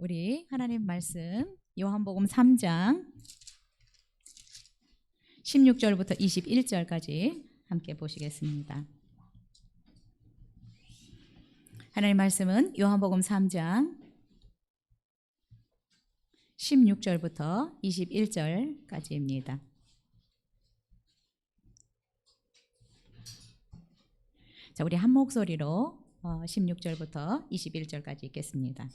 우리 하나님 말씀 요한복음 3장 16절부터 21절까지 함께 보시겠습니다. 하나님 말씀은 요한복음 3장 16절부터 21절까지입니다. 자, 우리 한 목소리로 16절부터 21절까지 읽겠습니다.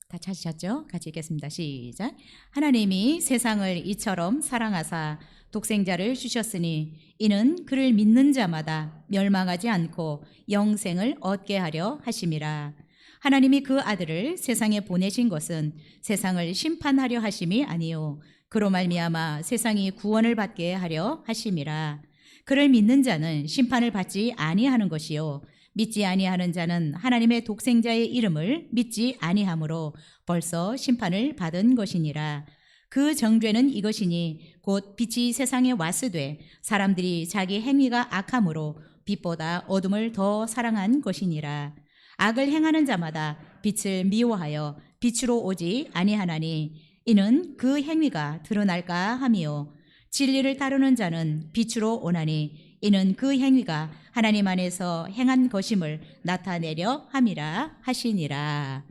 다 찾으셨죠? 같이 읽겠습니다. 시작. 하나님이 세상을 이처럼 사랑하사 독생자를 주셨으니 이는 그를 믿는 자마다 멸망하지 않고 영생을 얻게 하려 하심이라. 하나님이 그 아들을 세상에 보내신 것은 세상을 심판하려 하심이 아니요 그로 말미암아 세상이 구원을 받게 하려 하심이라. 그를 믿는 자는 심판을 받지 아니하는 것이요 믿지 아니하는 자는 하나님의 독생자의 이름을 믿지 아니하므로 벌써 심판을 받은 것이니라. 그 정죄는 이것이니 곧 빛이 세상에 왔으되 사람들이 자기 행위가 악함으로 빛보다 어둠을 더 사랑한 것이니라. 악을 행하는 자마다 빛을 미워하여 빛으로 오지 아니하나니 이는 그 행위가 드러날까 함이요 진리를 따르는 자는 빛으로 오나니 이는 그 행위가 하나님 안에서 행한 것임을 나타내려 함이라 하시니라.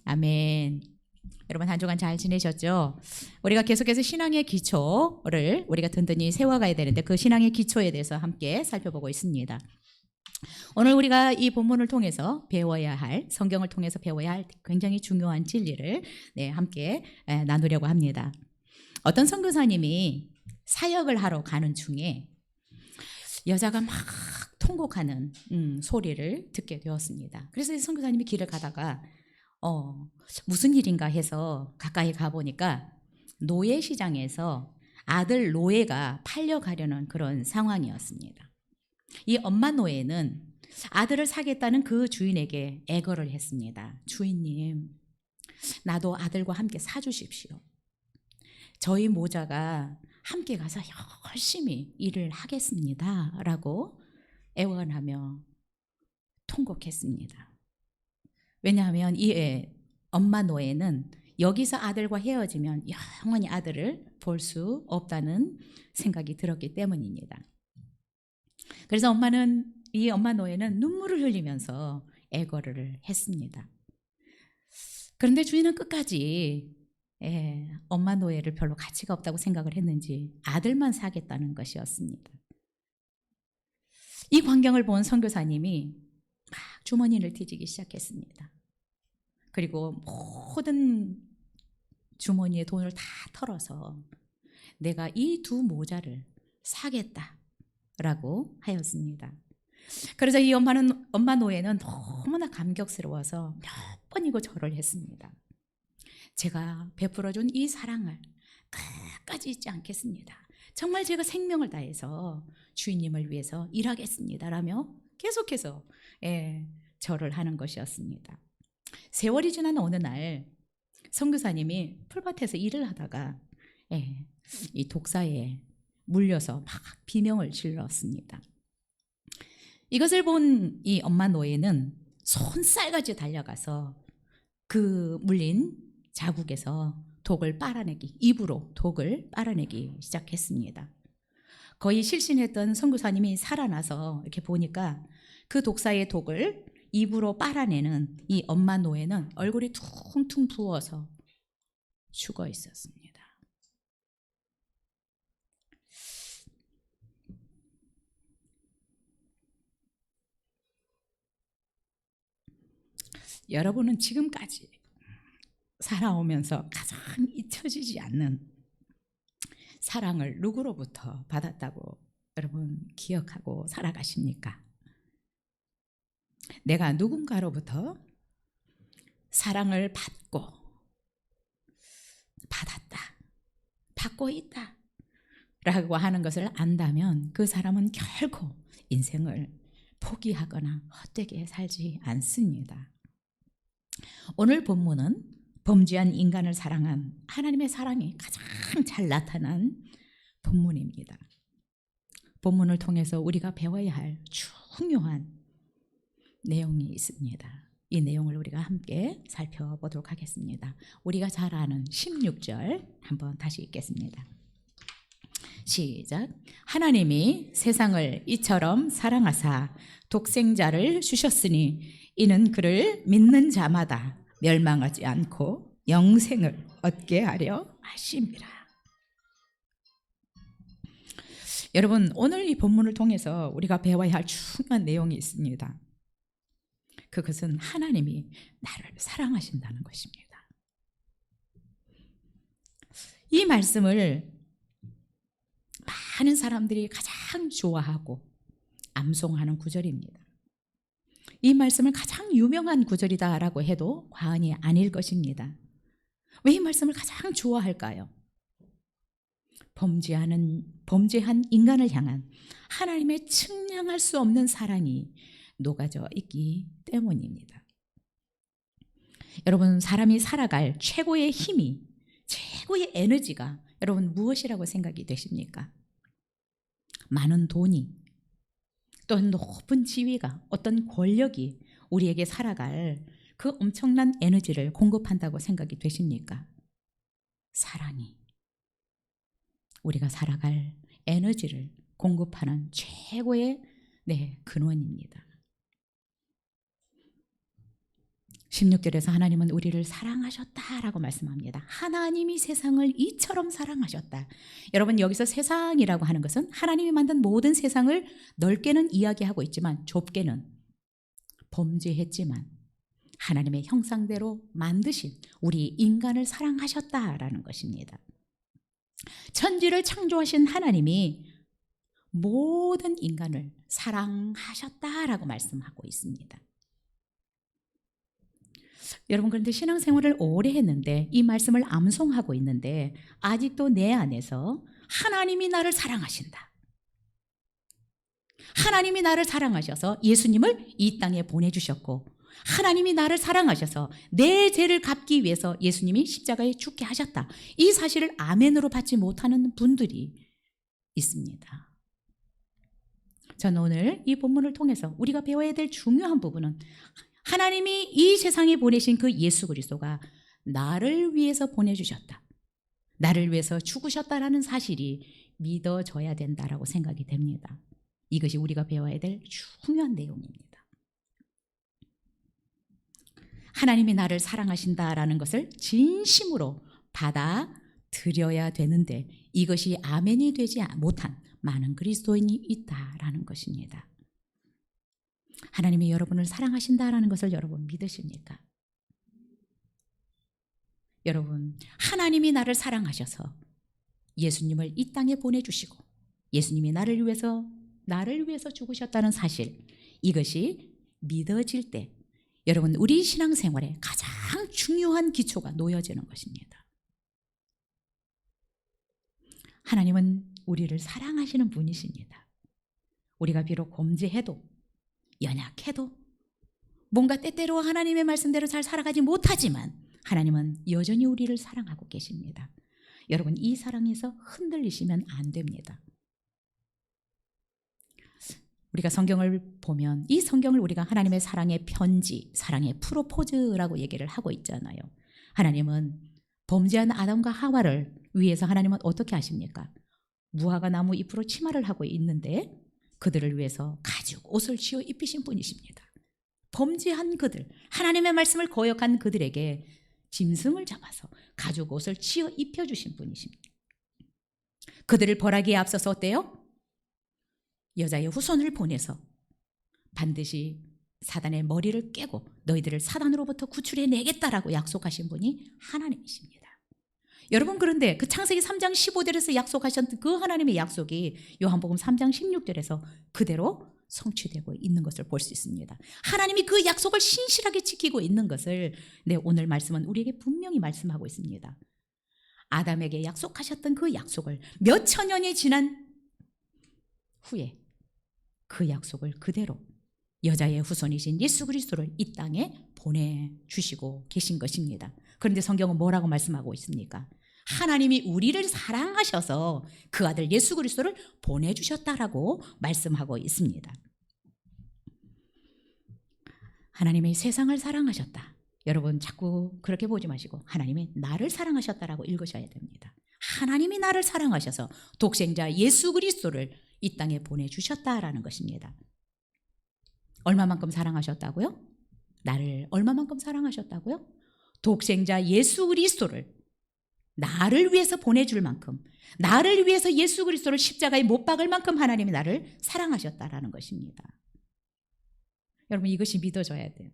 아멘. 여러분 한 주간 잘 지내셨죠? 우리가 계속해서 신앙의 기초를 우리가 든든히 세워가야 되는데 그 신앙의 기초에 대해서 함께 살펴보고 있습니다. 오늘 우리가 이 본문을 통해서 배워야 할, 성경을 통해서 배워야 할 굉장히 중요한 진리를 함께 나누려고 합니다. 어떤 선교사님이 사역을 하러 가는 중에 여자가 막 통곡하는 소리를 듣게 되었습니다. 그래서 이 선교사님이 길을 가다가 무슨 일인가 해서 가까이 가보니까 노예시장에서 아들 노예가 팔려가려는 그런 상황이었습니다. 이 엄마 노예는 아들을 사겠다는 그 주인에게 애걸을 했습니다. 주인님, 나도 아들과 함께 사주십시오. 저희 모자가 함께 가서 열심히 일을 하겠습니다. 라고 애원하며 통곡했습니다. 왜냐하면 이 엄마 노예는 여기서 아들과 헤어지면 영원히 아들을 볼 수 없다는 생각이 들었기 때문입니다. 그래서 이 엄마 노예는 눈물을 흘리면서 애걸을 했습니다. 그런데 주인은 끝까지 엄마 노예를 별로 가치가 없다고 생각을 했는지 아들만 사겠다는 것이었습니다. 이 광경을 본 선교사님이 막 주머니를 뒤지기 시작했습니다. 그리고 모든 주머니에 돈을 다 털어서 내가 이 두 모자를 사겠다라고 하였습니다. 그래서 이 엄마 노예는 너무나 감격스러워서 몇 번이고 절을 했습니다. 제가 베풀어준 이 사랑을 끝까지 잊지 않겠습니다. 정말 제가 생명을 다해서 주인님을 위해서 일하겠습니다. 라며 계속해서 절을 하는 것이었습니다. 세월이 지난 어느 날 선교사님이 풀밭에서 일을 하다가 이 독사에 물려서 막 비명을 질렀습니다. 이것을 본 이 엄마 노예는 손살같이 달려가서 그 물린 자국에서 입으로 독을 빨아내기 시작했습니다. 거의 실신했던 선교사님이 살아나서 이렇게 보니까 그 독사의 독을 입으로 빨아내는 이 엄마 노예는 얼굴이 퉁퉁 부어서 죽어 있었습니다. 여러분은 지금까지 살아오면서 가장 잊혀지지 않는 사랑을 누구로부터 받았다고 여러분 기억하고 살아가십니까? 내가 누군가로부터 사랑을 받았다, 받고 있다 라고 하는 것을 안다면 그 사람은 결코 인생을 포기하거나 헛되게 살지 않습니다. 오늘 본문은 범죄한 인간을 사랑한 하나님의 사랑이 가장 잘 나타난 본문입니다. 본문을 통해서 우리가 배워야 할 중요한 내용이 있습니다. 이 내용을 우리가 함께 살펴보도록 하겠습니다. 우리가 잘 아는 16절 한번 다시 읽겠습니다. 시작. 하나님이 세상을 이처럼 사랑하사 독생자를 주셨으니 이는 그를 믿는 자마다 멸망하지 않고 영생을 얻게 하려 하심이라. 여러분, 오늘 이 본문을 통해서 우리가 배워야 할 중요한 내용이 있습니다. 그것은 하나님이 나를 사랑하신다는 것입니다. 이 말씀을 많은 사람들이 가장 좋아하고 암송하는 구절입니다. 이 말씀을 가장 유명한 구절이다라고 해도 과언이 아닐 것입니다. 왜 이 말씀을 가장 좋아할까요? 범죄한 인간을 향한 하나님의 측량할 수 없는 사랑이 녹아져 있기 때문입니다. 여러분, 사람이 살아갈 최고의 힘이, 최고의 에너지가 여러분 무엇이라고 생각이 되십니까? 많은 돈이, 또 높은 지위가, 어떤 권력이 우리에게 살아갈 그 엄청난 에너지를 공급한다고 생각이 되십니까? 사랑이 우리가 살아갈 에너지를 공급하는 최고의 근원입니다. 16절에서 하나님은 우리를 사랑하셨다라고 말씀합니다. 하나님이 세상을 이처럼 사랑하셨다. 여러분, 여기서 세상이라고 하는 것은 하나님이 만든 모든 세상을 넓게는 이야기하고 있지만 좁게는 범죄했지만 하나님의 형상대로 만드신 우리 인간을 사랑하셨다라는 것입니다. 천지를 창조하신 하나님이 모든 인간을 사랑하셨다라고 말씀하고 있습니다. 여러분, 그런데 신앙생활을 오래 했는데 이 말씀을 암송하고 있는데 아직도 내 안에서 하나님이 나를 사랑하신다, 하나님이 나를 사랑하셔서 예수님을 이 땅에 보내주셨고 하나님이 나를 사랑하셔서 내 죄를 갚기 위해서 예수님이 십자가에 죽게 하셨다, 이 사실을 아멘으로 받지 못하는 분들이 있습니다. 저는 오늘 이 본문을 통해서 우리가 배워야 될 중요한 부분은 하나님이 이 세상에 보내신 그 예수 그리스도가 나를 위해서 보내주셨다, 나를 위해서 죽으셨다라는 사실이 믿어져야 된다라고 생각이 됩니다. 이것이 우리가 배워야 될 중요한 내용입니다. 하나님이 나를 사랑하신다라는 것을 진심으로 받아들여야 되는데 이것이 아멘이 되지 못한 많은 그리스도인이 있다라는 것입니다. 하나님이 여러분을 사랑하신다라는 것을 여러분 믿으십니까? 여러분, 하나님이 나를 사랑하셔서 예수님을 이 땅에 보내주시고 예수님이 나를 위해서 죽으셨다는 사실, 이것이 믿어질 때 여러분, 우리 신앙생활에 가장 중요한 기초가 놓여지는 것입니다. 하나님은 우리를 사랑하시는 분이십니다. 우리가 비록 범죄해도 연약해도 뭔가 때때로 하나님의 말씀대로 잘 살아가지 못하지만 하나님은 여전히 우리를 사랑하고 계십니다. 여러분, 이 사랑에서 흔들리시면 안 됩니다. 우리가 성경을 보면 이 성경을 우리가 하나님의 사랑의 편지, 사랑의 프로포즈라고 얘기를 하고 있잖아요. 하나님은 범죄한 아담과 하와를 위해서 하나님은 어떻게 하십니까? 무화과 나무 잎으로 치마를 하고 있는데 그들을 위해서 가죽 옷을 지어 입히신 분이십니다. 범죄한 그들, 하나님의 말씀을 거역한 그들에게 짐승을 잡아서 가죽 옷을 지어 입혀주신 분이십니다. 그들을 벌하기에 앞서서 어때요? 여자의 후손을 보내서 반드시 사단의 머리를 깨고 너희들을 사단으로부터 구출해내겠다라고 약속하신 분이 하나님이십니다. 여러분, 그런데 그 창세기 3장 15절에서 약속하셨던 그 하나님의 약속이 요한복음 3장 16절에서 그대로 성취되고 있는 것을 볼 수 있습니다. 하나님이 그 약속을 신실하게 지키고 있는 것을 오늘 말씀은 우리에게 분명히 말씀하고 있습니다. 아담에게 약속하셨던 그 약속을 몇 천 년이 지난 후에 그 약속을 그대로 여자의 후손이신 예수 그리스도를 이 땅에 보내주시고 계신 것입니다. 그런데 성경은 뭐라고 말씀하고 있습니까? 하나님이 우리를 사랑하셔서 그 아들 예수 그리스도를 보내주셨다라고 말씀하고 있습니다. 하나님이 세상을 사랑하셨다. 여러분 자꾸 그렇게 보지 마시고 하나님이 나를 사랑하셨다라고 읽으셔야 됩니다. 하나님이 나를 사랑하셔서 독생자 예수 그리스도를 이 땅에 보내주셨다라는 것입니다. 얼마만큼 사랑하셨다고요? 나를 얼마만큼 사랑하셨다고요? 독생자 예수 그리스도를 나를 위해서 보내줄 만큼, 나를 위해서 예수 그리스도를 십자가에 못 박을 만큼 하나님이 나를 사랑하셨다라는 것입니다. 여러분 이것이 믿어져야 돼요.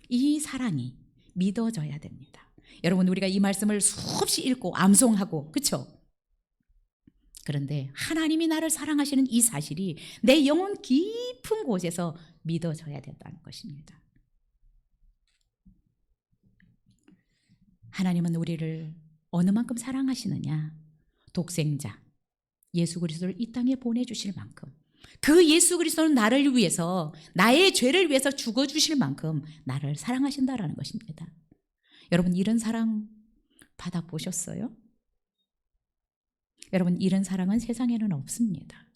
이 사랑이 믿어져야 됩니다. 여러분 우리가 이 말씀을 수없이 읽고 암송하고 그렇죠? 그런데 하나님이 나를 사랑하시는 이 사실이 내 영혼 깊은 곳에서 믿어져야 된다는 것입니다. 하나님은 우리를 어느 만큼 사랑하시느냐? 독생자 예수 그리스도를 이 땅에 보내주실 만큼, 그 예수 그리스도는 나를 위해서, 나의 죄를 위해서 죽어주실 만큼 나를 사랑하신다라는 것입니다. 여러분 이런 사랑 받아보셨어요? 여러분 이런 사랑은 세상에는 없습니다.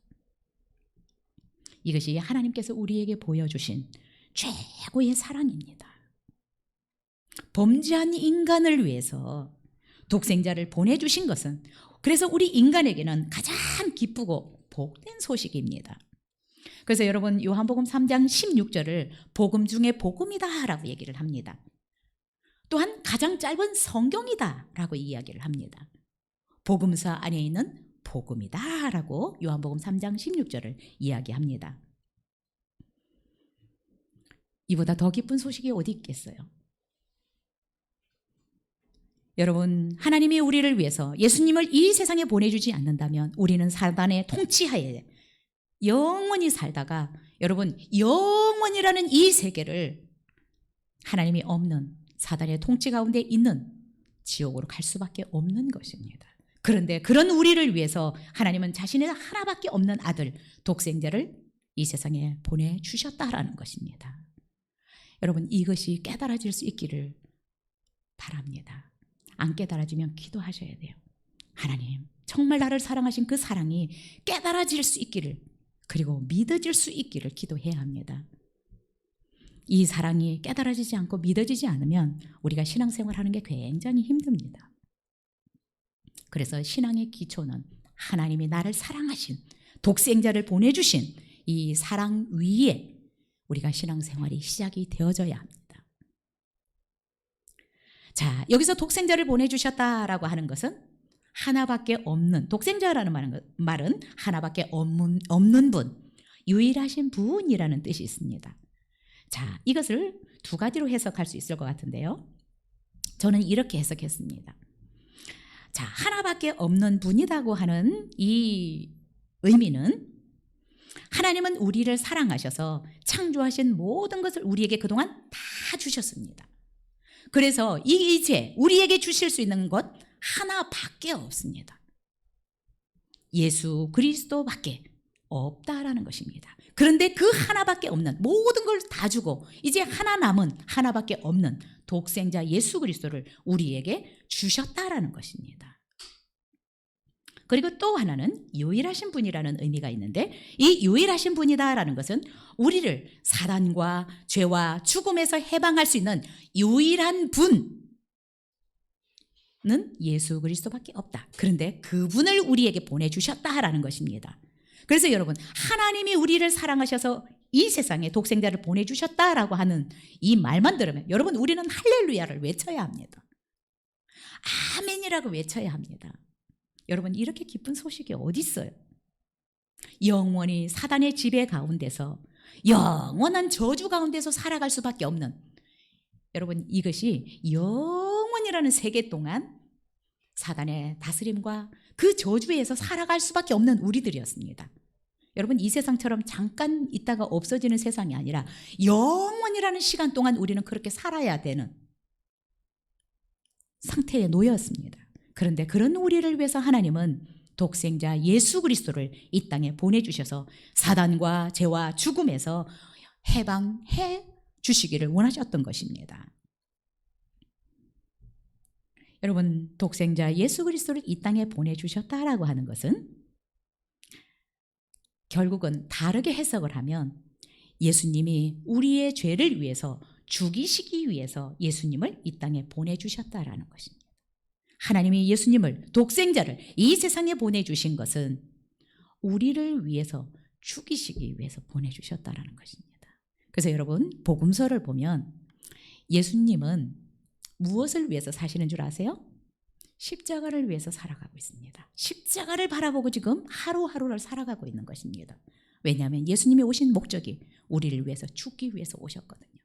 이것이 하나님께서 우리에게 보여주신 최고의 사랑입니다. 범죄한 인간을 위해서 독생자를 보내주신 것은, 그래서 우리 인간에게는 가장 기쁘고 복된 소식입니다. 그래서 여러분 요한복음 3장 16절을 복음 중에 복음이다 라고 얘기를 합니다. 또한 가장 짧은 성경이다 라고 이야기를 합니다. 복음서 안에 있는 복음이다 라고 요한복음 3장 16절을 이야기합니다. 이보다 더 기쁜 소식이 어디 있겠어요? 여러분 하나님이 우리를 위해서 예수님을 이 세상에 보내주지 않는다면 우리는 사단의 통치하에 영원히 살다가, 여러분 영원이라는 이 세계를 하나님이 없는 사단의 통치 가운데 있는 지옥으로 갈 수밖에 없는 것입니다. 그런데 그런 우리를 위해서 하나님은 자신의 하나밖에 없는 아들 독생자를 이 세상에 보내주셨다라는 것입니다. 여러분 이것이 깨달아질 수 있기를 바랍니다. 안 깨달아지면 기도하셔야 돼요. 하나님 정말 나를 사랑하신 그 사랑이 깨달아질 수 있기를, 그리고 믿어질 수 있기를 기도해야 합니다. 이 사랑이 깨달아지지 않고 믿어지지 않으면 우리가 신앙생활하는 게 굉장히 힘듭니다. 그래서 신앙의 기초는 하나님이 나를 사랑하신 독생자를 보내주신 이 사랑 위에 우리가 신앙생활이 시작이 되어져야 합니다. 자, 여기서 독생자를 보내주셨다라고 하는 것은 하나밖에 없는, 독생자라는 말은 하나밖에 없는 분, 유일하신 분이라는 뜻이 있습니다. 자, 이것을 두 가지로 해석할 수 있을 것 같은데요. 저는 이렇게 해석했습니다. 자, 하나밖에 없는 분이라고 하는 이 의미는 하나님은 우리를 사랑하셔서 창조하신 모든 것을 우리에게 그동안 다 주셨습니다. 그래서 이제 우리에게 주실 수 있는 것 하나밖에 없습니다. 예수 그리스도밖에 없다라는 것입니다. 그런데 그 하나밖에 없는, 모든 걸 다 주고 이제 하나 남은, 하나밖에 없는 독생자 예수 그리스도를 우리에게 주셨다라는 것입니다. 그리고 또 하나는 유일하신 분이라는 의미가 있는데, 이 유일하신 분이다라는 것은 우리를 사단과 죄와 죽음에서 해방할 수 있는 유일한 분은 예수 그리스도밖에 없다. 그런데 그분을 우리에게 보내주셨다라는 것입니다. 그래서 여러분 하나님이 우리를 사랑하셔서 이 세상에 독생자를 보내주셨다라고 하는 이 말만 들으면 여러분 우리는 할렐루야를 외쳐야 합니다. 아멘이라고 외쳐야 합니다. 여러분 이렇게 기쁜 소식이 어디 있어요? 영원히 사단의 지배 가운데서 영원한 저주 가운데서 살아갈 수밖에 없는, 여러분 이것이 영원이라는 세계 동안 사단의 다스림과 그 저주에서 살아갈 수밖에 없는 우리들이었습니다. 여러분 이 세상처럼 잠깐 있다가 없어지는 세상이 아니라 영원이라는 시간 동안 우리는 그렇게 살아야 되는 상태에 놓였습니다. 그런데 그런 우리를 위해서 하나님은 독생자 예수 그리스도를 이 땅에 보내주셔서 사단과 죄와 죽음에서 해방해 주시기를 원하셨던 것입니다. 여러분 독생자 예수 그리스도를 이 땅에 보내주셨다라고 하는 것은 결국은 다르게 해석을 하면 예수님이 우리의 죄를 위해서 죽이시기 위해서 예수님을 이 땅에 보내주셨다라는 것입니다. 하나님이 예수님을 독생자를 이 세상에 보내주신 것은 우리를 위해서 죽이시기 위해서 보내주셨다라는 것입니다. 그래서 여러분 복음서를 보면 예수님은 무엇을 위해서 사시는 줄 아세요? 십자가를 위해서 살아가고 있습니다. 십자가를 바라보고 지금 하루하루를 살아가고 있는 것입니다. 왜냐하면 예수님이 오신 목적이 우리를 위해서 죽기 위해서 오셨거든요.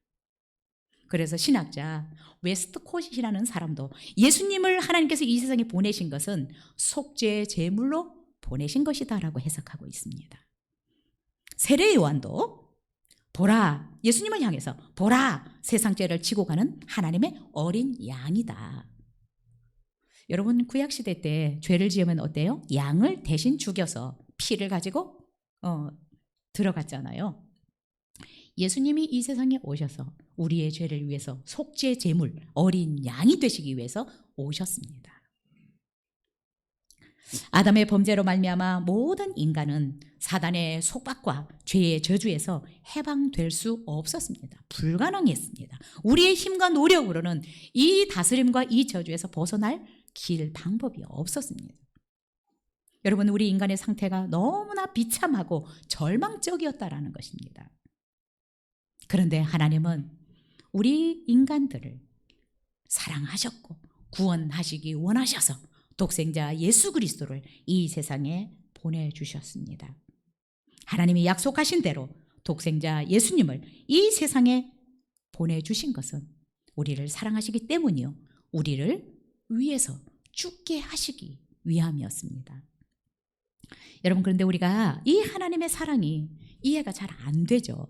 그래서 신학자 웨스트콧이라는 사람도 예수님을 하나님께서 이 세상에 보내신 것은 속죄의 제물로 보내신 것이다라고 해석하고 있습니다. 세례 요한도 보라, 예수님을 향해서 보라, 세상 죄를 지고 가는 하나님의 어린 양이다. 여러분 구약시대 때 죄를 지으면 어때요? 양을 대신 죽여서 피를 가지고 들어갔잖아요. 예수님이 이 세상에 오셔서 우리의 죄를 위해서 속죄 제물 어린 양이 되시기 위해서 오셨습니다. 아담의 범죄로 말미암아 모든 인간은 사단의 속박과 죄의 저주에서 해방될 수 없었습니다. 불가능했습니다. 우리의 힘과 노력으로는 이 다스림과 이 저주에서 벗어날 길 방법이 없었습니다. 여러분 우리 인간의 상태가 너무나 비참하고 절망적이었다라는 것입니다. 그런데 하나님은 우리 인간들을 사랑하셨고 구원하시기 원하셔서 독생자 예수 그리스도를 이 세상에 보내주셨습니다. 하나님이 약속하신 대로 독생자 예수님을 이 세상에 보내주신 것은 우리를 사랑하시기 때문이요 우리를 위해서 죽게 하시기 위함이었습니다. 여러분 그런데 우리가 이 하나님의 사랑이 이해가 잘 안 되죠.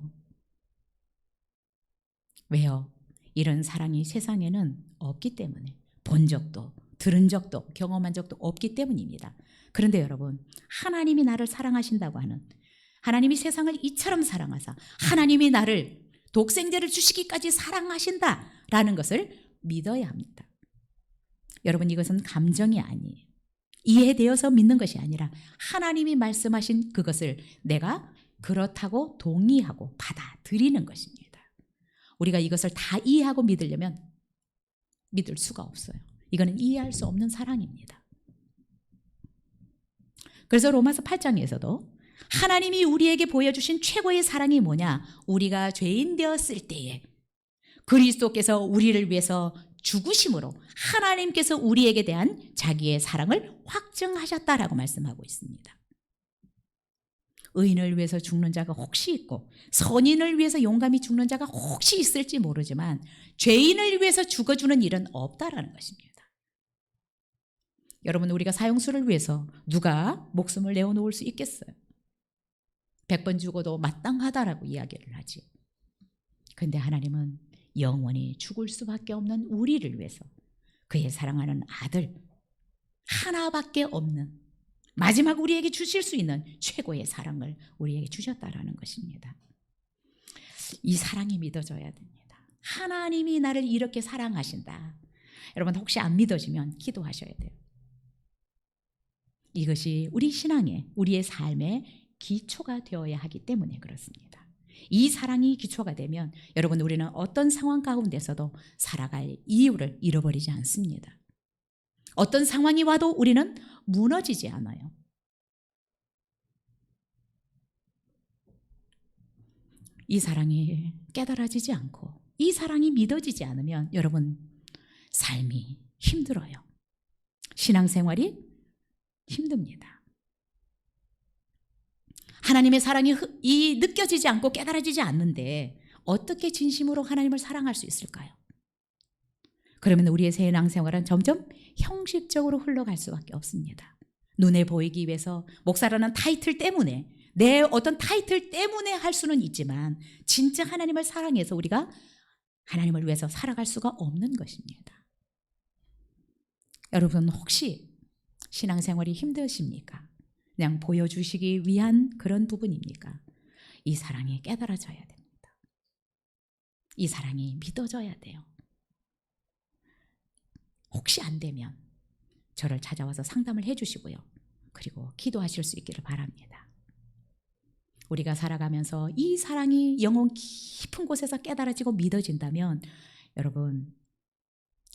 왜요? 이런 사랑이 세상에는 없기 때문에 본 적도 들은 적도 경험한 적도 없기 때문입니다. 그런데 여러분 하나님이 나를 사랑하신다고 하는 하나님이 세상을 이처럼 사랑하사 하나님이 나를 독생자를 주시기까지 사랑하신다라는 것을 믿어야 합니다. 여러분 이것은 감정이 아니에요. 이해되어서 믿는 것이 아니라 하나님이 말씀하신 그것을 내가 그렇다고 동의하고 받아들이는 것입니다. 우리가 이것을 다 이해하고 믿으려면 믿을 수가 없어요. 이거는 이해할 수 없는 사랑입니다. 그래서 로마서 8장에서도 하나님이 우리에게 보여주신 최고의 사랑이 뭐냐? 우리가 죄인 되었을 때에 그리스도께서 우리를 위해서 죽으심으로 하나님께서 우리에게 대한 자기의 사랑을 확증하셨다라고 말씀하고 있습니다. 의인을 위해서 죽는 자가 혹시 있고 선인을 위해서 용감히 죽는 자가 혹시 있을지 모르지만 죄인을 위해서 죽어주는 일은 없다라는 것입니다. 여러분 우리가 사형수를 위해서 누가 목숨을 내어놓을 수 있겠어요? 100번 죽어도 마땅하다라고 이야기를 하지. 그런데 하나님은 영원히 죽을 수밖에 없는 우리를 위해서 그의 사랑하는 아들 하나밖에 없는 마지막 우리에게 주실 수 있는 최고의 사랑을 우리에게 주셨다라는 것입니다. 이 사랑이 믿어져야 됩니다. 하나님이 나를 이렇게 사랑하신다. 여러분 혹시 안 믿어지면 기도하셔야 돼요. 이것이 우리 신앙의 우리의 삶의 기초가 되어야 하기 때문에 그렇습니다. 이 사랑이 기초가 되면 여러분 우리는 어떤 상황 가운데서도 살아갈 이유를 잃어버리지 않습니다. 어떤 상황이 와도 우리는 무너지지 않아요. 이 사랑이 깨달아지지 않고 이 사랑이 믿어지지 않으면 여러분 삶이 힘들어요. 신앙생활이 힘듭니다. 하나님의 사랑이 느껴지지 않고 깨달아지지 않는데 어떻게 진심으로 하나님을 사랑할 수 있을까요? 그러면 우리의 신앙생활은 점점 형식적으로 흘러갈 수밖에 없습니다. 눈에 보이기 위해서 목사라는 타이틀 때문에 내 어떤 타이틀 때문에 할 수는 있지만 진짜 하나님을 사랑해서 우리가 하나님을 위해서 살아갈 수가 없는 것입니다. 여러분 혹시 신앙생활이 힘드십니까? 그냥 보여주시기 위한 그런 부분입니까? 이 사랑이 깨달아져야 됩니다. 이 사랑이 믿어져야 돼요. 혹시 안 되면 저를 찾아와서 상담을 해주시고요. 그리고 기도하실 수 있기를 바랍니다. 우리가 살아가면서 이 사랑이 영혼 깊은 곳에서 깨달아지고 믿어진다면 여러분,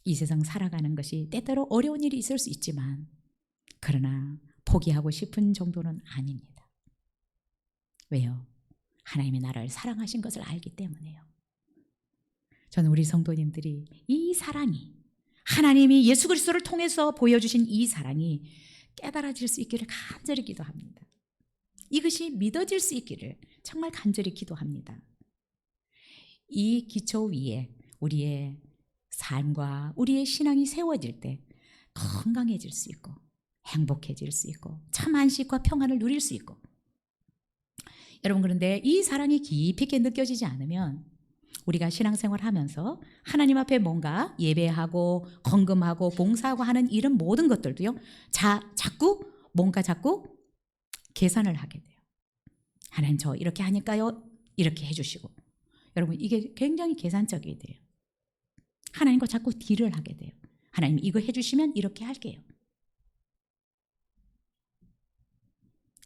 이 세상 살아가는 것이 때때로 어려운 일이 있을 수 있지만 그러나 포기하고 싶은 정도는 아닙니다. 왜요? 하나님이 나를 사랑하신 것을 알기 때문에요. 저는 우리 성도님들이 이 사랑이, 하나님이 예수 그리스도를 통해서 보여주신 이 사랑이 깨달아질 수 있기를 간절히 기도합니다. 이것이 믿어질 수 있기를 정말 간절히 기도합니다. 이 기초 위에 우리의 삶과 우리의 신앙이 세워질 때 건강해질 수 있고 행복해질 수 있고 참 안식과 평안을 누릴 수 있고, 여러분 그런데 이 사랑이 깊이 있게 느껴지지 않으면 우리가 신앙생활 하면서 하나님 앞에 뭔가 예배하고 헌금하고 봉사하고 하는 이런 모든 것들도요, 자꾸 계산을 하게 돼요. 하나님 저 이렇게 하니까요 이렇게 해주시고, 여러분 이게 굉장히 계산적이 돼요. 하나님과 자꾸 딜을 하게 돼요. 하나님 이거 해주시면 이렇게 할게요.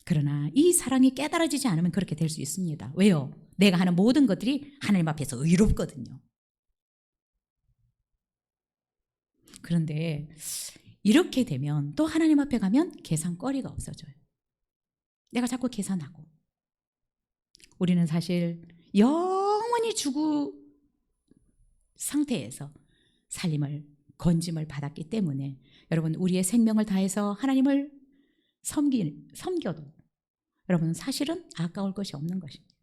그러나 이 사랑이 깨달아지지 않으면 그렇게 될 수 있습니다. 왜요? 내가 하는 모든 것들이 하나님 앞에서 의롭거든요. 그런데 이렇게 되면 또 하나님 앞에 가면 계산거리가 없어져요. 내가 자꾸 계산하고. 우리는 사실 영원히 죽은 상태에서 살림을, 건짐을 받았기 때문에 여러분 우리의 생명을 다해서 하나님을 섬겨도 여러분 사실은 아까울 것이 없는 것입니다.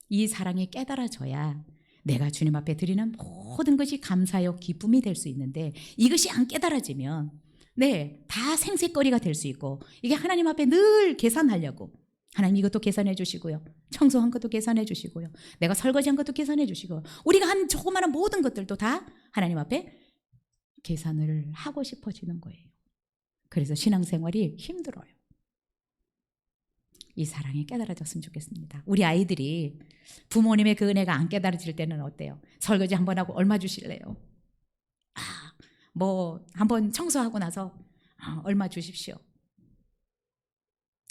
이 사랑이 깨달아져야 내가 주님 앞에 드리는 모든 것이 감사요 기쁨이 될 수 있는데, 이것이 안 깨달아지면 다 생색거리가 될 수 있고, 이게 하나님 앞에 늘 계산하려고, 하나님 이것도 계산해 주시고요, 청소한 것도 계산해 주시고요, 내가 설거지한 것도 계산해 주시고, 우리가 한 조그마한 모든 것들도 다 하나님 앞에 계산을 하고 싶어지는 거예요. 그래서 신앙생활이 힘들어요. 이 사랑이 깨달아졌으면 좋겠습니다. 우리 아이들이 부모님의 그 은혜가 안 깨달아질 때는 어때요? 설거지 한번 하고 얼마 주실래요? 뭐 한번 청소하고 나서 얼마 주십시오.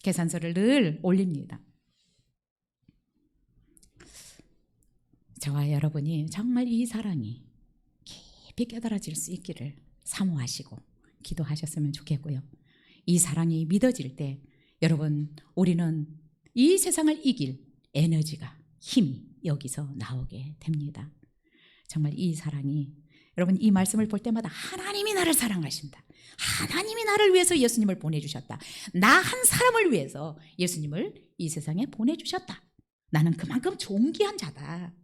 계산서를 늘 올립니다. 저와 여러분이 정말 이 사랑이 깊이 깨달아질 수 있기를 사모하시고 기도하셨으면 좋겠고요. 이 사랑이 믿어질 때 여러분 우리는 이 세상을 이길 에너지가, 힘이 여기서 나오게 됩니다. 정말 이 사랑이, 여러분 이 말씀을 볼 때마다 하나님이 나를 사랑하신다, 하나님이 나를 위해서 예수님을 보내주셨다, 나 한 사람을 위해서 예수님을 이 세상에 보내주셨다, 나는 그만큼 존귀한 자다,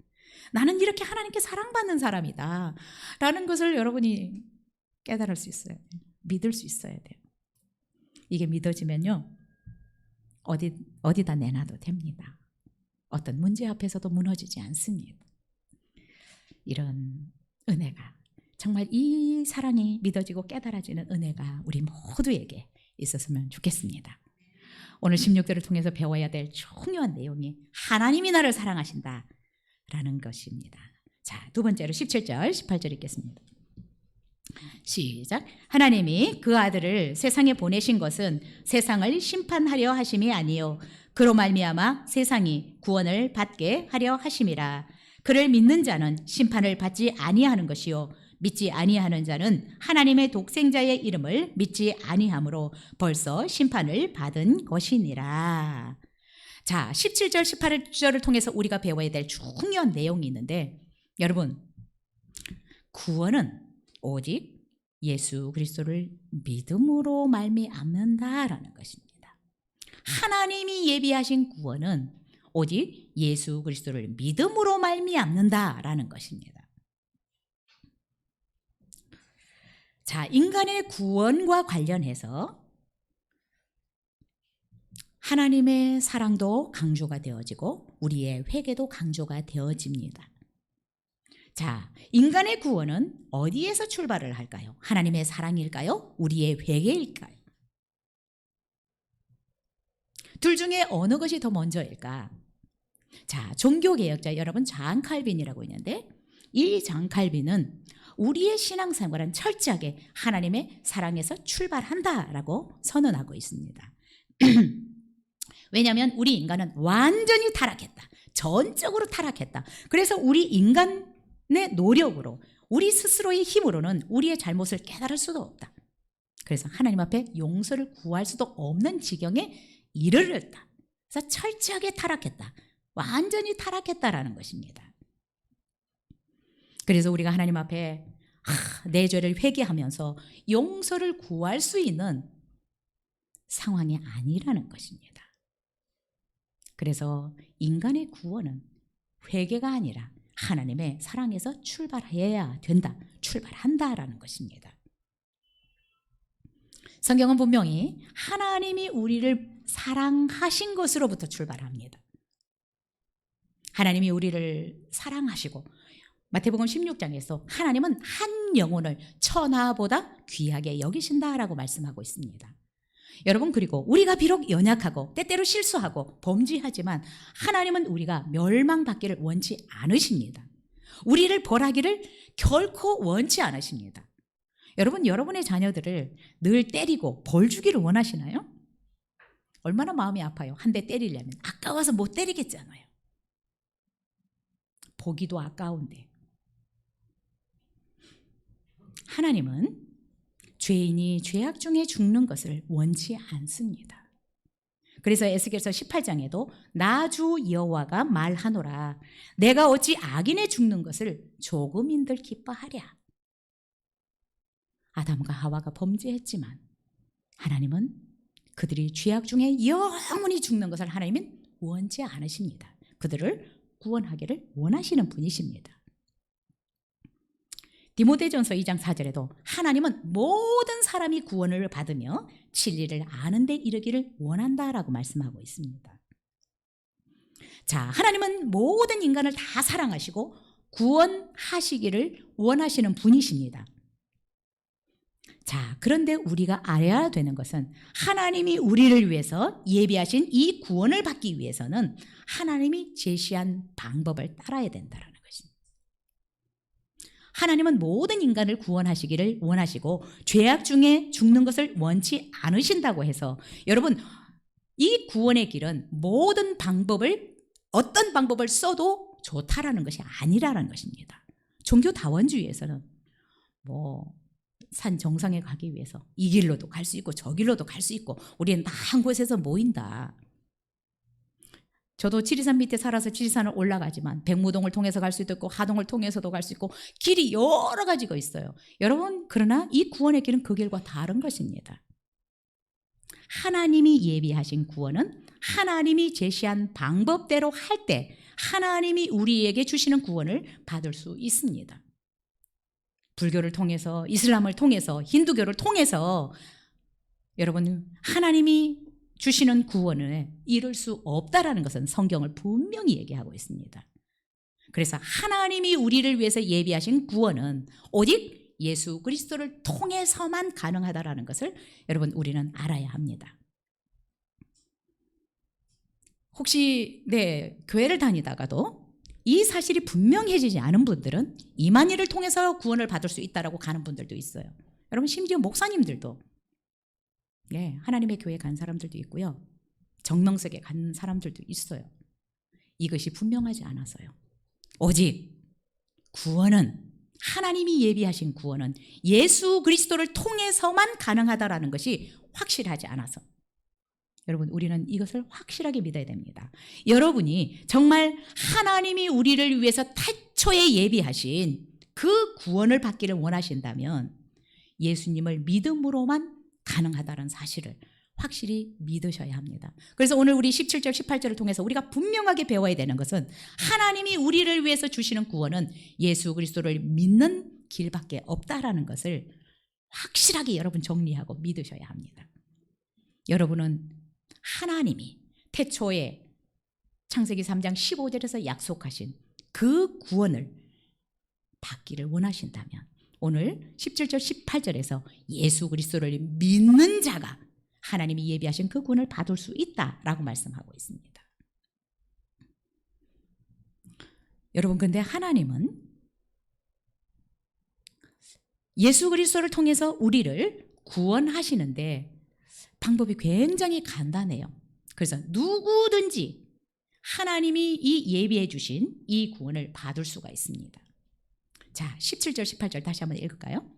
나는 이렇게 하나님께 사랑받는 사람이다 라는 것을 여러분이 깨달을 수 있어야 돼요. 믿을 수 있어야 돼요. 이게 믿어지면요 어디다 내놔도 됩니다. 어떤 문제 앞에서도 무너지지 않습니다. 이런 은혜가, 정말 이 사랑이 믿어지고 깨달아지는 은혜가 우리 모두에게 있었으면 좋겠습니다. 오늘 16절을 통해서 배워야 될 중요한 내용이 하나님이 나를 사랑하신다 라는 것입니다. 자, 두 번째로 17절 18절 읽겠습니다. 시작. 하나님이 그 아들을 세상에 보내신 것은 세상을 심판하려 하심이 아니요 그로 말미암아 세상이 구원을 받게 하려 하심이라. 그를 믿는 자는 심판을 받지 아니하는 것이요 믿지 아니하는 자는 하나님의 독생자의 이름을 믿지 아니하므로 벌써 심판을 받은 것이니라. 자, 17절 18절을 통해서 우리가 배워야 될 중요한 내용이 있는데, 여러분 구원은 오직 예수 그리스도를 믿음으로 말미암는다라는 것입니다. 하나님이 예비하신 구원은 오직 예수 그리스도를 믿음으로 말미암는다라는 것입니다. 자, 인간의 구원과 관련해서 하나님의 사랑도 강조가 되어지고 우리의 회개도 강조가 되어집니다. 자, 인간의 구원은 어디에서 출발을 할까요? 하나님의 사랑일까요? 우리의 회개일까요? 둘 중에 어느 것이 더 먼저일까? 자, 종교개혁자 여러분 잔 칼빈이라고 있는데, 이 잔 칼빈은 우리의 신앙생활은 철저하게 하나님의 사랑에서 출발한다라고 선언하고 있습니다. 왜냐하면 우리 인간은 완전히 타락했다. 전적으로 타락했다. 그래서 우리 인간의 노력으로, 우리 스스로의 힘으로는 우리의 잘못을 깨달을 수도 없다. 그래서 하나님 앞에 용서를 구할 수도 없는 지경에 이르렀다. 그래서 철저하게 타락했다. 완전히 타락했다라는 것입니다. 그래서 우리가 하나님 앞에 내 죄를 회개하면서 용서를 구할 수 있는 상황이 아니라는 것입니다. 그래서 인간의 구원은 회개가 아니라 하나님의 사랑에서 출발해야 된다, 출발한다라는 것입니다. 성경은 분명히 하나님이 우리를 사랑하신 것으로부터 출발합니다. 하나님이 우리를 사랑하시고 마태복음 16장에서 하나님은 한 영혼을 천하보다 귀하게 여기신다라고 말씀하고 있습니다. 여러분, 그리고 우리가 비록 연약하고 때때로 실수하고 범죄하지만 하나님은 우리가 멸망받기를 원치 않으십니다. 우리를 벌하기를 결코 원치 않으십니다. 여러분, 여러분의 자녀들을 늘 때리고 벌 주기를 원하시나요? 얼마나 마음이 아파요. 한 대 때리려면 아까워서 못 때리겠잖아요. 보기도 아까운데. 하나님은 죄인이 죄악 중에 죽는 것을 원치 않습니다. 그래서 에스겔서 18장에도 나 주 여호와가 말하노라 내가 어찌 악인의 죽는 것을 조금인들 기뻐하랴. 아담과 하와가 범죄했지만 하나님은 그들이 죄악 중에 영원히 죽는 것을 하나님은 원치 않으십니다. 그들을 구원하기를 원하시는 분이십니다. 디모데전서 2장 4절에도 하나님은 모든 사람이 구원을 받으며 진리를 아는 데 이르기를 원한다라고 말씀하고 있습니다. 자, 하나님은 모든 인간을 다 사랑하시고 구원하시기를 원하시는 분이십니다. 자, 그런데 우리가 알아야 되는 것은 하나님이 우리를 위해서 예비하신 이 구원을 받기 위해서는 하나님이 제시한 방법을 따라야 된다는 것입니다. 하나님은 모든 인간을 구원하시기를 원하시고 죄악 중에 죽는 것을 원치 않으신다고 해서 여러분, 이 구원의 길은 모든 방법을 어떤 방법을 써도 좋다라는 것이 아니라는 것입니다. 종교다원주의에서는 산 정상에 가기 위해서 이 길로도 갈 수 있고 저 길로도 갈 수 있고 우리는 다 한 곳에서 모인다. 저도 지리산 밑에 살아서 지리산을 올라가지만 백무동을 통해서 갈 수도 있고 하동을 통해서도 갈 수 있고 길이 여러 가지가 있어요. 여러분, 그러나 이 구원의 길은 그 길과 다른 것입니다. 하나님이 예비하신 구원은 하나님이 제시한 방법대로 할 때 하나님이 우리에게 주시는 구원을 받을 수 있습니다. 불교를 통해서, 이슬람을 통해서, 힌두교를 통해서 여러분, 하나님이 주시는 구원을 이룰 수 없다라는 것은 성경을 분명히 얘기하고 있습니다. 그래서 하나님이 우리를 위해서 예비하신 구원은 오직 예수 그리스도를 통해서만 가능하다라는 것을 여러분, 우리는 알아야 합니다. 혹시 교회를 다니다가도 이 사실이 분명해지지 않은 분들은 이만희를 통해서 구원을 받을 수 있다라고 가는 분들도 있어요. 여러분, 심지어 목사님들도 하나님의 교회에 간 사람들도 있고요. 정명석에 간 사람들도 있어요. 이것이 분명하지 않아서요. 오직 구원은 하나님이 예비하신 구원은 예수 그리스도를 통해서만 가능하다라는 것이 확실하지 않아서 여러분, 우리는 이것을 확실하게 믿어야 됩니다. 여러분이 정말 하나님이 우리를 위해서 태초에 예비하신 그 구원을 받기를 원하신다면 예수님을 믿음으로만 가능하다는 사실을 확실히 믿으셔야 합니다. 그래서 오늘 우리 17절 18절을 통해서 우리가 분명하게 배워야 되는 것은 하나님이 우리를 위해서 주시는 구원은 예수 그리스도를 믿는 길밖에 없다라는 것을 확실하게 여러분 정리하고 믿으셔야 합니다. 여러분은 하나님이 태초에 창세기 3장 15절에서 약속하신 그 구원을 받기를 원하신다면 오늘 17절 18절에서 예수 그리스도를 믿는 자가 하나님이 예비하신 그 구원을 받을 수 있다라고 말씀하고 있습니다. 여러분, 근데 하나님은 예수 그리스도를 통해서 우리를 구원하시는데 방법이 굉장히 간단해요. 그래서 누구든지 하나님이 이 예비해 주신 이 구원을 받을 수가 있습니다. 자, 17절 18절 다시 한번 읽을까요?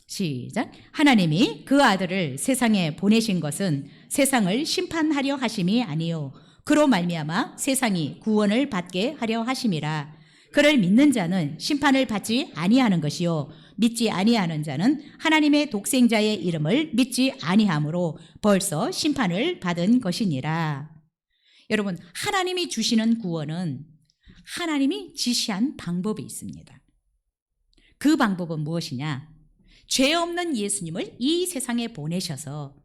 시작. 하나님이 그 아들을 세상에 보내신 것은 세상을 심판하려 하심이 아니요 그로 말미암아 세상이 구원을 받게 하려 하심이라. 그를 믿는 자는 심판을 받지 아니하는 것이요 믿지 아니하는 자는 하나님의 독생자의 이름을 믿지 아니함으로 벌써 심판을 받은 것이니라. 여러분, 하나님이 주시는 구원은 하나님이 지시한 방법이 있습니다. 그 방법은 무엇이냐? 죄 없는 예수님을 이 세상에 보내셔서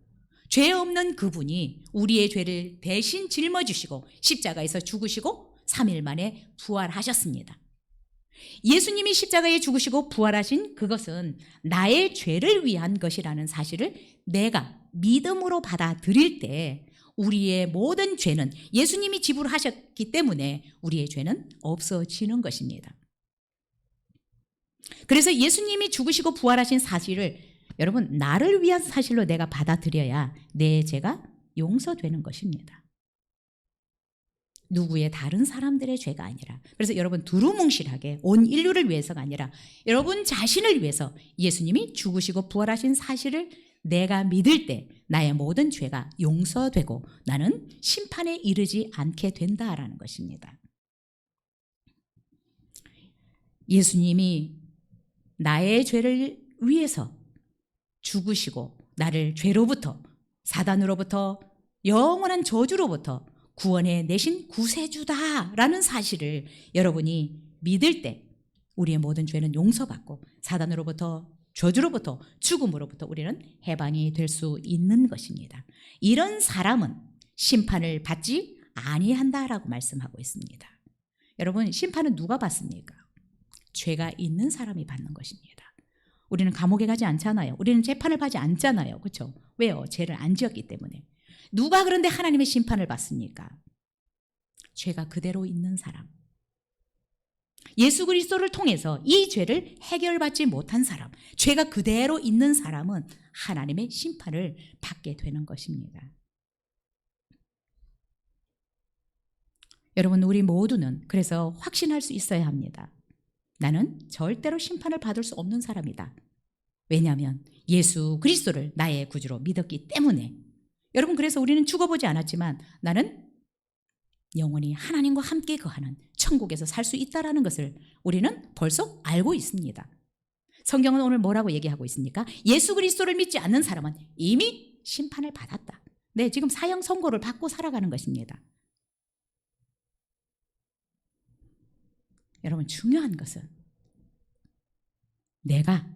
죄 없는 그분이 우리의 죄를 대신 짊어지시고 십자가에서 죽으시고 3일 만에 부활하셨습니다. 예수님이 십자가에 죽으시고 부활하신 그것은 나의 죄를 위한 것이라는 사실을 내가 믿음으로 받아들일 때 우리의 모든 죄는 예수님이 지불하셨기 때문에 우리의 죄는 없어지는 것입니다. 그래서 예수님이 죽으시고 부활하신 사실을 여러분 나를 위한 사실로 내가 받아들여야 내 죄가 용서되는 것입니다. 누구의 다른 사람들의 죄가 아니라. 그래서 여러분 두루뭉실하게 온 인류를 위해서가 아니라 여러분 자신을 위해서 예수님이 죽으시고 부활하신 사실을 내가 믿을 때 나의 모든 죄가 용서되고 나는 심판에 이르지 않게 된다라는 것입니다. 예수님이 나의 죄를 위해서 죽으시고 나를 죄로부터 사단으로부터 영원한 저주로부터 구원해 내신 구세주다라는 사실을 여러분이 믿을 때 우리의 모든 죄는 용서받고 사단으로부터 저주로부터 죽음으로부터 우리는 해방이 될 수 있는 것입니다. 이런 사람은 심판을 받지 아니한다라고 말씀하고 있습니다. 여러분 심판은 누가 받습니까? 죄가 있는 사람이 받는 것입니다. 우리는 감옥에 가지 않잖아요. 우리는 재판을 받지 않잖아요. 그렇죠? 왜요? 죄를 안 지었기 때문에. 누가 그런데 하나님의 심판을 받습니까? 죄가 그대로 있는 사람. 예수 그리스도를 통해서 이 죄를 해결받지 못한 사람, 죄가 그대로 있는 사람은 하나님의 심판을 받게 되는 것입니다. 여러분 우리 모두는 그래서 확신할 수 있어야 합니다. 나는 절대로 심판을 받을 수 없는 사람이다. 왜냐하면 예수 그리스도를 나의 구주로 믿었기 때문에. 여러분 그래서 우리는 죽어보지 않았지만 나는 영원히 하나님과 함께 거하는 천국에서 살 수 있다는 것을 우리는 벌써 알고 있습니다. 성경은 오늘 뭐라고 얘기하고 있습니까? 예수 그리스도를 믿지 않는 사람은 이미 심판을 받았다. 네, 지금 사형 선고를 받고 살아가는 것입니다. 여러분 중요한 것은 내가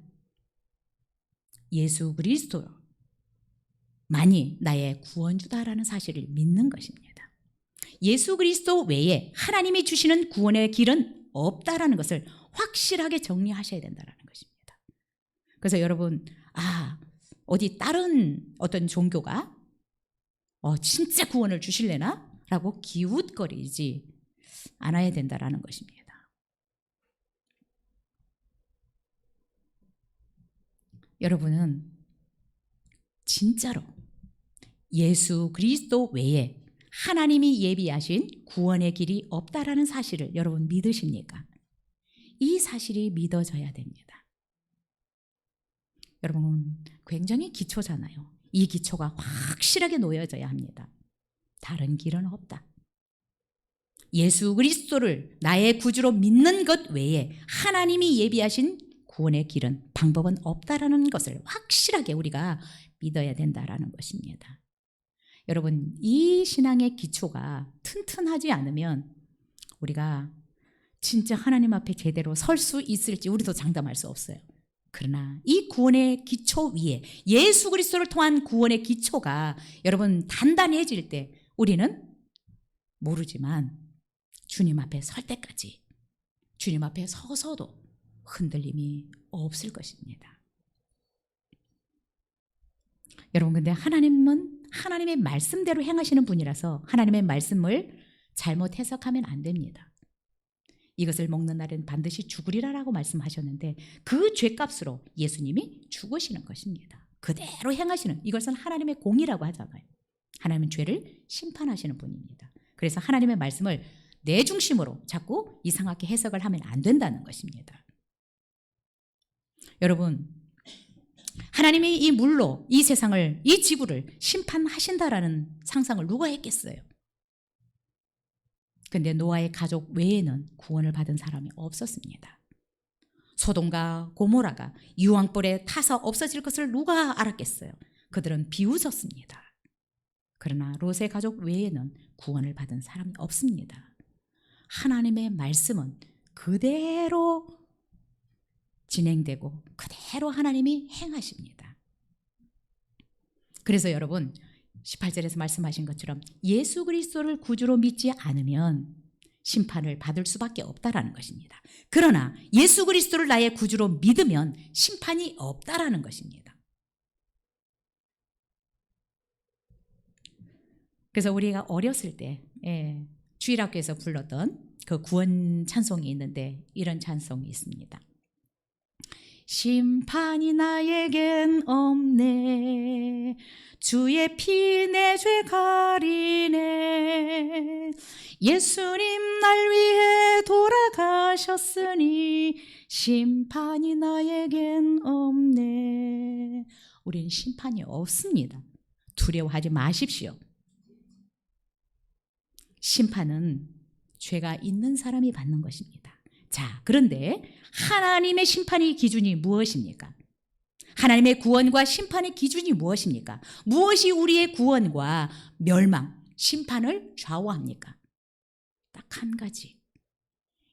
예수 그리스도만이 나의 구원주다라는 사실을 믿는 것입니다. 예수 그리스도 외에 하나님이 주시는 구원의 길은 없다라는 것을 확실하게 정리하셔야 된다는 것입니다. 그래서 여러분 어디 다른 어떤 종교가 진짜 구원을 주실래나? 라고 기웃거리지 않아야 된다는 것입니다. 여러분은 진짜로 예수 그리스도 외에 하나님이 예비하신 구원의 길이 없다라는 사실을 여러분 믿으십니까? 이 사실이 믿어져야 됩니다. 여러분 굉장히 기초잖아요. 이 기초가 확실하게 놓여져야 합니다. 다른 길은 없다. 예수 그리스도를 나의 구주로 믿는 것 외에 하나님이 예비하신 구원의 길은 방법은 없다라는 것을 확실하게 우리가 믿어야 된다라는 것입니다. 여러분 이 신앙의 기초가 튼튼하지 않으면 우리가 진짜 하나님 앞에 제대로 설 수 있을지 우리도 장담할 수 없어요. 그러나 이 구원의 기초 위에 예수 그리스도를 통한 구원의 기초가 여러분 단단해질 때 우리는 모르지만 주님 앞에 설 때까지 주님 앞에 서서도 흔들림이 없을 것입니다. 여러분 근데 하나님은 하나님의 말씀대로 행하시는 분이라서 하나님의 말씀을 잘못 해석하면 안 됩니다. 이것을 먹는 날은 반드시 죽으리라라고 말씀하셨는데 그 죄값으로 예수님이 죽으시는 것입니다. 그대로 행하시는 이것은 하나님의 공이라고 하잖아요. 하나님은 죄를 심판하시는 분입니다. 그래서 하나님의 말씀을 내 중심으로 자꾸 이상하게 해석을 하면 안 된다는 것입니다. 여러분, 하나님이 이 물로 이 세상을, 이 지구를 심판하신다라는 상상을 누가 했겠어요? 근데 노아의 가족 외에는 구원을 받은 사람이 없었습니다. 소돔과 고모라가 유황불에 타서 없어질 것을 누가 알았겠어요? 그들은 비웃었습니다. 그러나 롯의 가족 외에는 구원을 받은 사람이 없습니다. 하나님의 말씀은 그대로 진행되고 그대로 하나님이 행하십니다. 그래서 여러분 18절에서 말씀하신 것처럼 예수 그리스도를 구주로 믿지 않으면 심판을 받을 수밖에 없다라는 것입니다. 그러나 예수 그리스도를 나의 구주로 믿으면 심판이 없다라는 것입니다. 그래서 우리가 어렸을 때 주일학교에서 불렀던 그 구원 찬송이 있는데 이런 찬송이 있습니다. 심판이 나에겐 없네, 주의 피 내 죄 가리네, 예수님 날 위해 돌아가셨으니 심판이 나에겐 없네. 우리는 심판이 없습니다. 두려워하지 마십시오. 심판은 죄가 있는 사람이 받는 것입니다. 자, 그런데 하나님의 심판의 기준이 무엇입니까? 하나님의 구원과 심판의 기준이 무엇입니까? 무엇이 우리의 구원과 멸망, 심판을 좌우합니까? 딱 한 가지.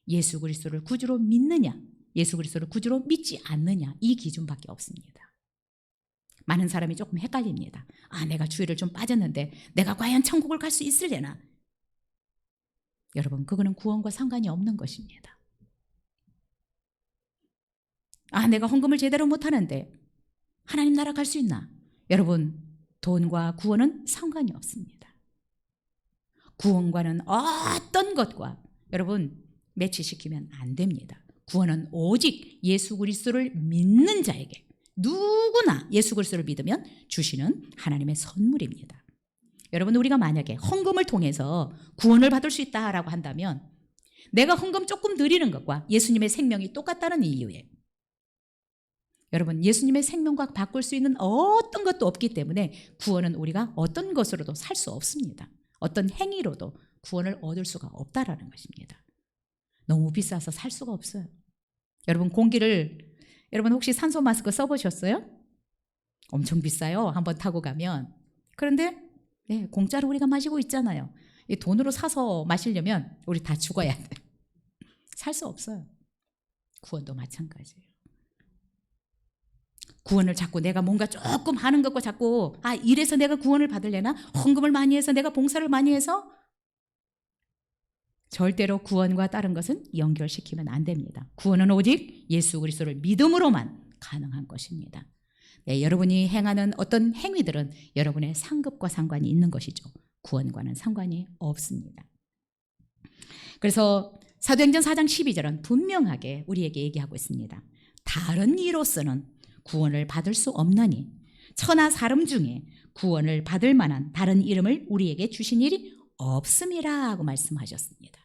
예수 그리스도를 구주로 믿느냐, 예수 그리스도를 구주로 믿지 않느냐, 이 기준밖에 없습니다. 많은 사람이 조금 헷갈립니다. 내가 주일을 좀 빠졌는데 내가 과연 천국을 갈 수 있으려나? 여러분, 그거는 구원과 상관이 없는 것입니다. 내가 헌금을 제대로 못하는데 하나님 나라 갈 수 있나? 여러분, 돈과 구원은 상관이 없습니다. 구원과는 어떤 것과 여러분 매치시키면 안 됩니다. 구원은 오직 예수 그리스도를 믿는 자에게, 누구나 예수 그리스도를 믿으면 주시는 하나님의 선물입니다. 여러분, 우리가 만약에 헌금을 통해서 구원을 받을 수 있다라고 한다면 내가 헌금 조금 드리는 것과 예수님의 생명이 똑같다는 이유에, 여러분, 예수님의 생명과 바꿀 수 있는 어떤 것도 없기 때문에 구원은 우리가 어떤 것으로도 살 수 없습니다. 어떤 행위로도 구원을 얻을 수가 없다라는 것입니다. 너무 비싸서 살 수가 없어요. 여러분, 여러분 혹시 산소 마스크 써보셨어요? 엄청 비싸요. 한번 타고 가면. 그런데 공짜로 우리가 마시고 있잖아요. 이 돈으로 사서 마시려면 우리 다 죽어야 돼. 살 수 없어요. 구원도 마찬가지예요. 구원을 자꾸 내가 뭔가 조금 하는 것과 자꾸 이래서 내가 구원을 받으려나? 헌금을 많이 해서, 내가 봉사를 많이 해서? 절대로 구원과 다른 것은 연결시키면 안 됩니다. 구원은 오직 예수 그리스도를 믿음으로만 가능한 것입니다. 여러분이 행하는 어떤 행위들은 여러분의 상급과 상관이 있는 것이죠. 구원과는 상관이 없습니다. 그래서 사도행전 4장 12절은 분명하게 우리에게 얘기하고 있습니다. 다른 이로서는 구원을 받을 수 없나니 천하 사람 중에 구원을 받을 만한 다른 이름을 우리에게 주신 일이 없음이라 하고 말씀하셨습니다.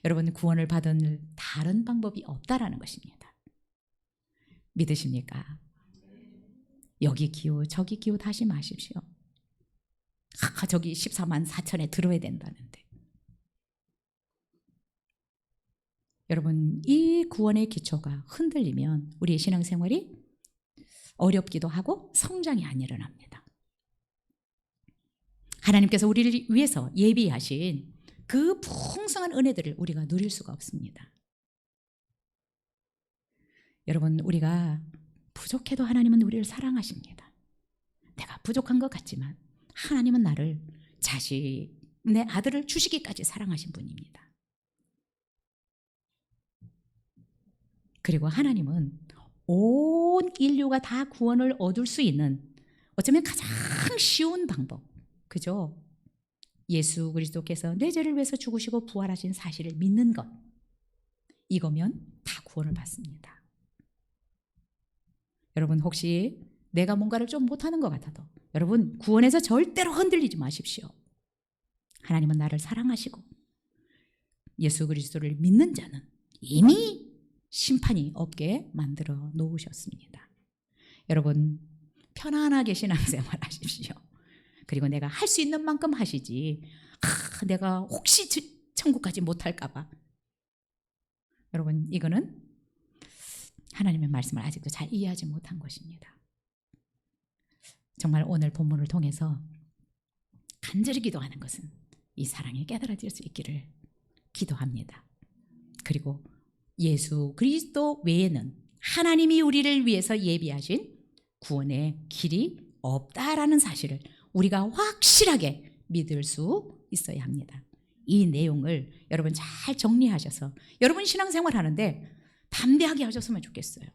여러분, 구원을 받을 다른 방법이 없다라는 것입니다. 믿으십니까? 여기 기호 저기 기호 다시 마십시오. 저기 14만 4천에 들어야 된다는데. 여러분, 이 구원의 기초가 흔들리면 우리의 신앙생활이 어렵기도 하고 성장이 안 일어납니다. 하나님께서 우리를 위해서 예비하신 그 풍성한 은혜들을 우리가 누릴 수가 없습니다. 여러분, 우리가 부족해도 하나님은 우리를 사랑하십니다. 내가 부족한 것 같지만 하나님은 나를 자신의 아들을 주시기까지 사랑하신 분입니다. 그리고 하나님은 온 인류가 다 구원을 얻을 수 있는 어쩌면 가장 쉬운 방법, 그죠? 예수 그리스도께서 내 죄를 위해서 죽으시고 부활하신 사실을 믿는 것, 이거면 다 구원을 받습니다. 여러분, 혹시 내가 뭔가를 좀 못하는 것 같아도 여러분 구원에서 절대로 흔들리지 마십시오. 하나님은 나를 사랑하시고 예수 그리스도를 믿는 자는 이미 심판이 없게 만들어 놓으셨습니다. 여러분 편안하게 신앙생활 하십시오. 그리고 내가 할 수 있는 만큼 하시지 내가 혹시 천국까지 못할까 봐. 여러분 이거는 하나님의 말씀을 아직도 잘 이해하지 못한 것입니다. 정말 오늘 본문을 통해서 간절히 기도하는 것은 이 사랑이 깨달아질 수 있기를 기도합니다. 그리고 예수 그리스도 외에는 하나님이 우리를 위해서 예비하신 구원의 길이 없다라는 사실을 우리가 확실하게 믿을 수 있어야 합니다. 이 내용을 여러분 잘 정리하셔서 여러분 신앙생활 하는데 담대하게 하셨으면 좋겠어요.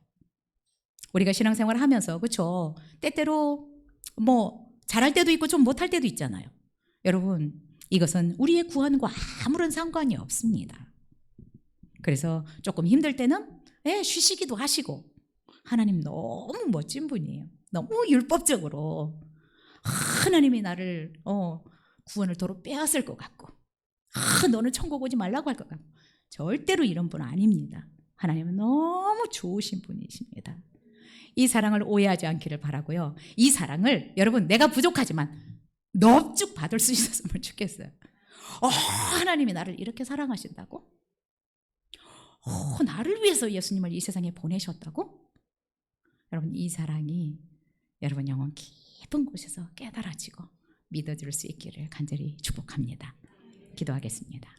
우리가 신앙생활 하면서 그렇죠? 때때로 뭐 잘할 때도 있고 좀 못할 때도 있잖아요. 여러분 이것은 우리의 구원과 아무런 상관이 없습니다. 그래서 조금 힘들 때는 쉬시기도 하시고 하나님 너무 멋진 분이에요. 너무 율법적으로 하나님이 나를 구원을 도로 빼앗을 것 같고 너는 천국 오지 말라고 할 것 같고 절대로 이런 분은 아닙니다. 하나님은 너무 좋으신 분이십니다. 이 사랑을 오해하지 않기를 바라고요. 이 사랑을 여러분 내가 부족하지만 넙죽 받을 수 있었으면 좋겠어요. 하나님이 나를 이렇게 사랑하신다고? 나를 위해서 예수님을 이 세상에 보내셨다고? 여러분 이 사랑이 여러분 영혼 깊은 곳에서 깨달아지고 믿어질 수 있기를 간절히 축복합니다. 기도하겠습니다.